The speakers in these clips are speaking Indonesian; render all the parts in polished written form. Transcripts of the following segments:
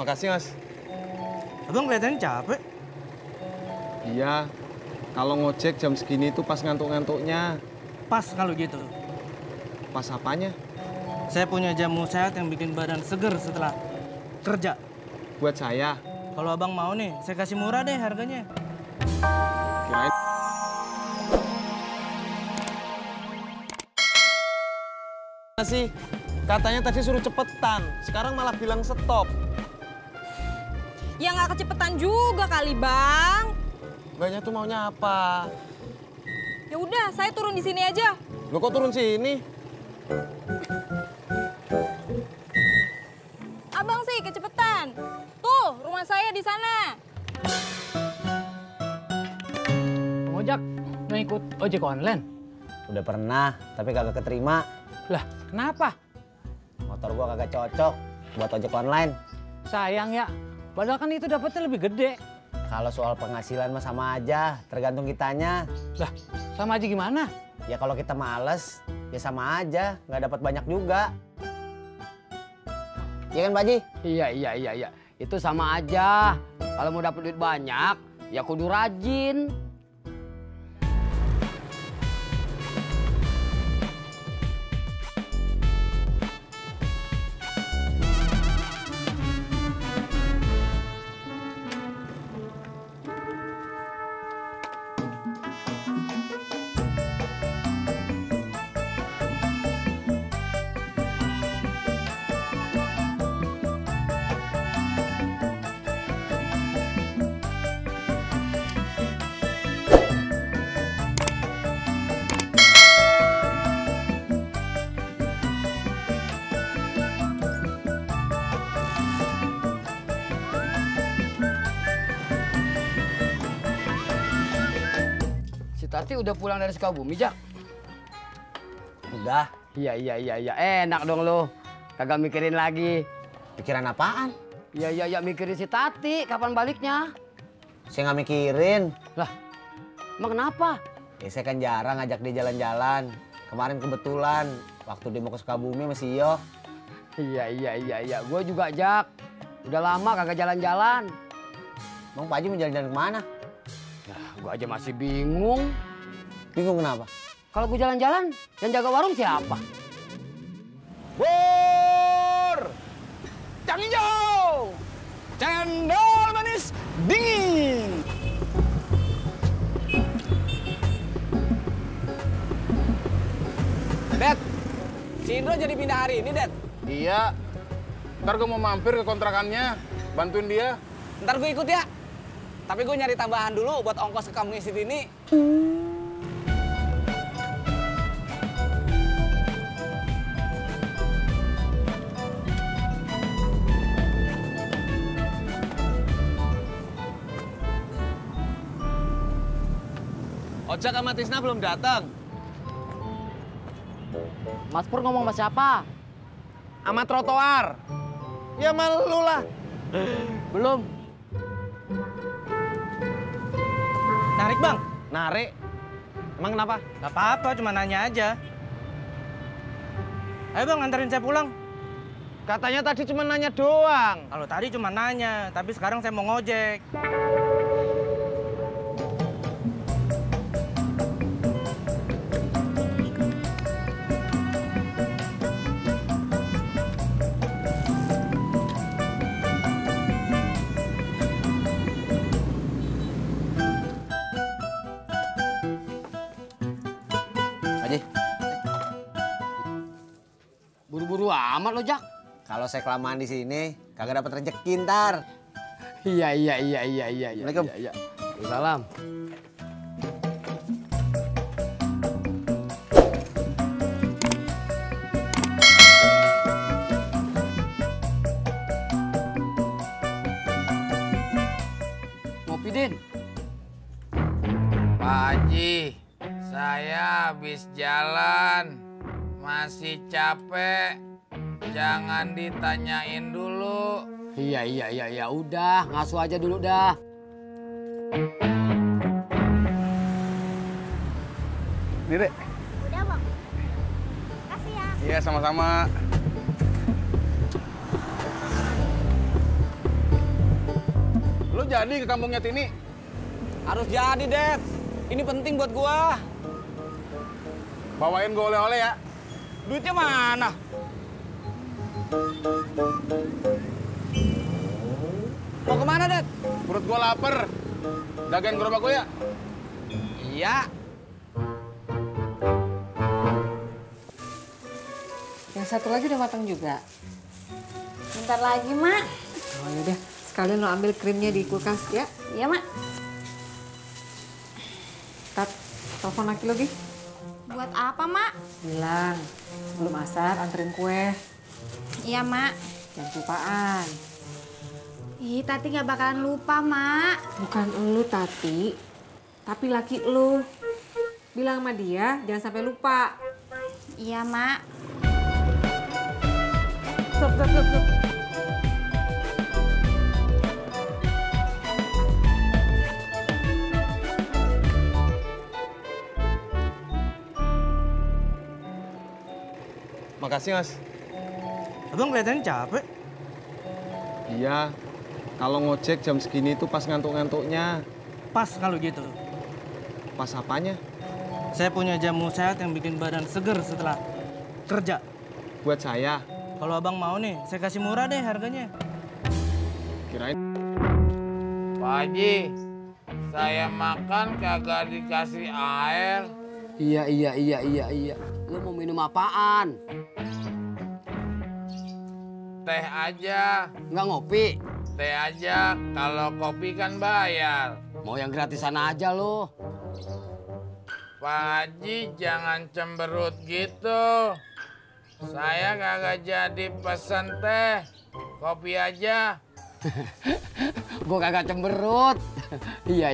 Makasih, Mas. Abang kelihatannya capek. Iya, kalau ngojek jam segini itu pas ngantuk-ngantuknya. Pas kalau gitu. Pas apanya? Saya punya jamu sehat yang bikin badan seger setelah kerja. Buat saya. Kalau abang mau nih, saya kasih murah deh harganya. Kirain. Sih, katanya tadi suruh cepetan, sekarang malah bilang stop. Ya nggak kecepetan juga kali, Bang. Mbaknya tuh maunya apa? Ya udah, saya turun di sini aja. Lo kok turun sini? Abang sih kecepetan. Tuh, rumah saya di sana. Bang Ojak, mau ikut ojek online? Udah pernah, tapi kagak keterima. Lah, kenapa? Motor gua kagak cocok buat ojek online. Sayang ya, padahal kan itu dapetnya lebih gede. Kalau soal penghasilan mah sama aja, tergantung kitanya. Lah, sama aja gimana? Ya kalau kita males, ya sama aja, nggak dapat banyak juga. Iya kan, Pak Haji? Iya. Itu sama aja. Kalau mau dapet duit banyak, ya kudu rajin. Tati udah pulang dari Sukabumi, Jak? Udah. Iya. Enak dong lo. Kagak mikirin lagi. Pikiran apaan? Iya, mikirin si Tati. Kapan baliknya? Saya nggak mikirin. Lah, emang kenapa? Ya saya kan jarang ngajak dia jalan-jalan. Kemarin kebetulan, waktu dia mau ke Sukabumi sama si Iyo. Iya. Gue juga, Jak. Udah lama kagak jalan-jalan. Bang Pak Haji mau jalan-jalan kemana? Ya, gue aja masih bingung. Bingung kenapa? Kalau gue jalan-jalan, yang jaga warung siapa? Bur! Cang hijau! Cendol manis dingin! Det, si Indro jadi pindah hari ini, Det? Iya. Ntar gue mau mampir ke kontrakannya, bantuin dia. Ntar gue ikut ya. Tapi gue nyari tambahan dulu buat ongkos ke kampung istri ini. Ojak sama Tisna belum datang. Mas Pur ngomong sama siapa? Sama trotoar. Ya malu lah. Belum. Narik, Bang. Narik. Emang kenapa? Gak apa-apa, cuma nanya aja. Ayo Bang, anterin saya pulang. Katanya tadi cuma nanya doang. Kalau tadi cuma nanya, tapi sekarang saya mau ngojek. Buru-buru amat lo, Jak. Kalau saya kelamaan di sini, kagak dapat rezeki ntar. Iya. Assalamualaikum. Iya. Salam. Ngopi, Din. Pak Haji, saya habis jalan, masih capek. Jangan ditanyain dulu. Iya. Udah, ngasuh aja dulu dah. Nih, Dek. Udah, Bang. Kasih ya. Iya, sama-sama. Lu jadi ke kampungnya Tini? Harus jadi, Det. Ini penting buat gua. Bawain gue oleh-oleh ya. Duitnya mana? Mau kemana, Det? Perut gue lapar. Jagain gerobak gue ya. Iya. Yang satu lagi udah matang juga. Bentar lagi, Mak. Oh yaudah, sekalian lo ambil krimnya di kulkas ya. Iya, Mak. Tat, telepon laki lo, Gi. Buat apa, Mak? Bilang, sebelum asar anterin kue. Iya, Mak. Jangan kelupaan. Ih, Tati nggak bakalan lupa, Mak. Bukan elu, Tati. Tapi laki lu. Bilang sama dia, jangan sampai lupa. Iya, Mak. Stop. Makasih, Mas. Abang kelihatannya capek. Iya, kalau ngojek jam segini tuh pas ngantuk-ngantuknya. Pas kalau gitu. Pas apanya? Saya punya jamu sehat yang bikin badan seger setelah kerja. Buat saya. Kalau abang mau nih, saya kasih murah deh harganya. Kirain. Pak Haji, saya makan kagak dikasih air. Iya. Lu mau minum apaan? Teh aja. Nggak ngopi? Teh aja, kalau kopi kan bayar. Mau yang gratisan aja lu. Pak Haji jangan cemberut gitu. Saya kagak jadi pesen teh. Kopi aja. Gue kagak cemberut. Iya.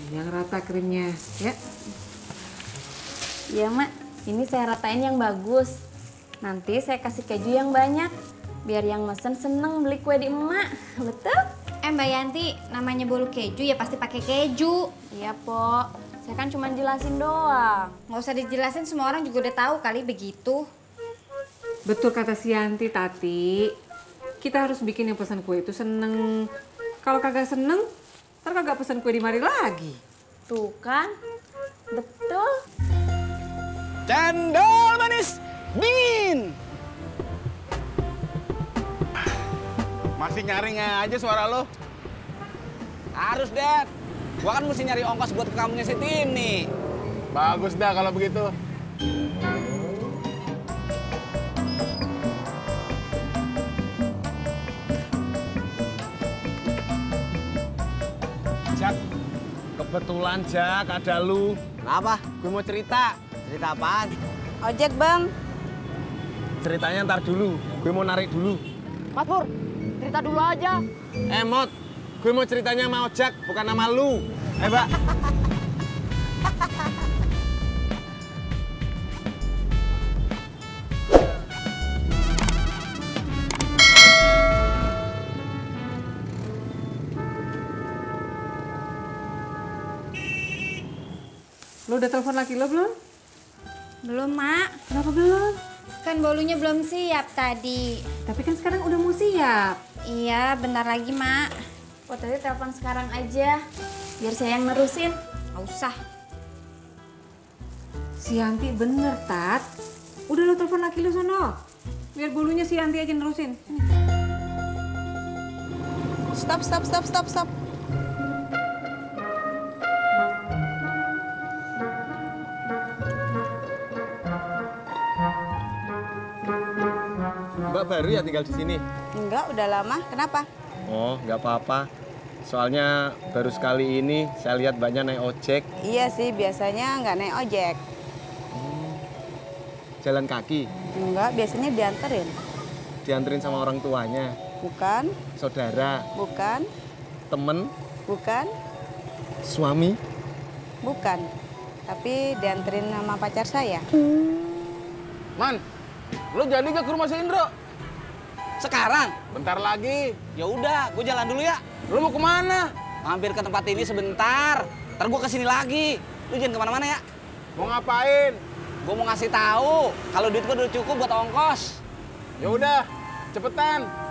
Yang rata krimnya, ya. Iya, Mak. Ini saya ratain yang bagus. Nanti saya kasih keju yang banyak. Biar yang mesen seneng beli kue di emak. Betul? Mbak Yanti, namanya bolu keju ya pasti pakai keju. Iya, Pok. Saya kan cuma jelasin doang. Nggak usah dijelasin, semua orang juga udah tahu kali begitu. Betul kata si Yanti, Tati. Kita harus bikin yang pesan kue itu seneng. Kalau kagak seneng, ntar kagak pesan kue di mari lagi. Tuh kan? Betul. Cendol manis dingin. Masih nyaring aja suara lo. Harus, Det. Gua kan mesti nyari ongkos buat ke kampungnya si Tini. Bagus dah kalau begitu. Jak, kebetulan Jak ada lu. Kenapa? Gue mau cerita. Cerita apaan? Ojek, Bang. Ceritanya ntar dulu. Gue mau narik dulu. Mas Pur, cerita dulu aja. Mot, gue mau ceritanya sama Ojak, bukan sama lu. Mbak. Lo udah telepon laki lo belum? Belum, Mak. Kenapa belum? Kan bolunya belum siap tadi. Tapi kan sekarang udah mau siap. Iya, bentar lagi, Mak. Oh, tadi telepon sekarang aja. Biar saya yang nerusin. Nggak usah. Si Yanti bener, Tat. Udah lo telepon laki lo sono. Biar bolunya si Yanti aja nerusin. Stop. Mbak baru ya tinggal di sini? Enggak, udah lama. Kenapa? Oh, nggak apa-apa. Soalnya baru sekali ini saya lihat banyak naik ojek. Iya sih, biasanya nggak naik ojek. Jalan kaki, Enggak, biasanya dianterin. dianterin sama orang tuanya. Bukan, Saudara, bukan, temen, bukan, suami. bukan. Tapi dianterin sama pacar saya. Man, lo jadi gak ke rumah si Indro? Sekarang? Bentar lagi. Ya udah, gue jalan dulu ya. Lo mau kemana? Mampir ke tempat ini sebentar. Ntar gue kesini lagi. Lu jangan kemana-mana ya. Mau ngapain? Gue mau ngasih tahu kalau duit gue udah cukup buat ongkos. Ya udah, cepetan.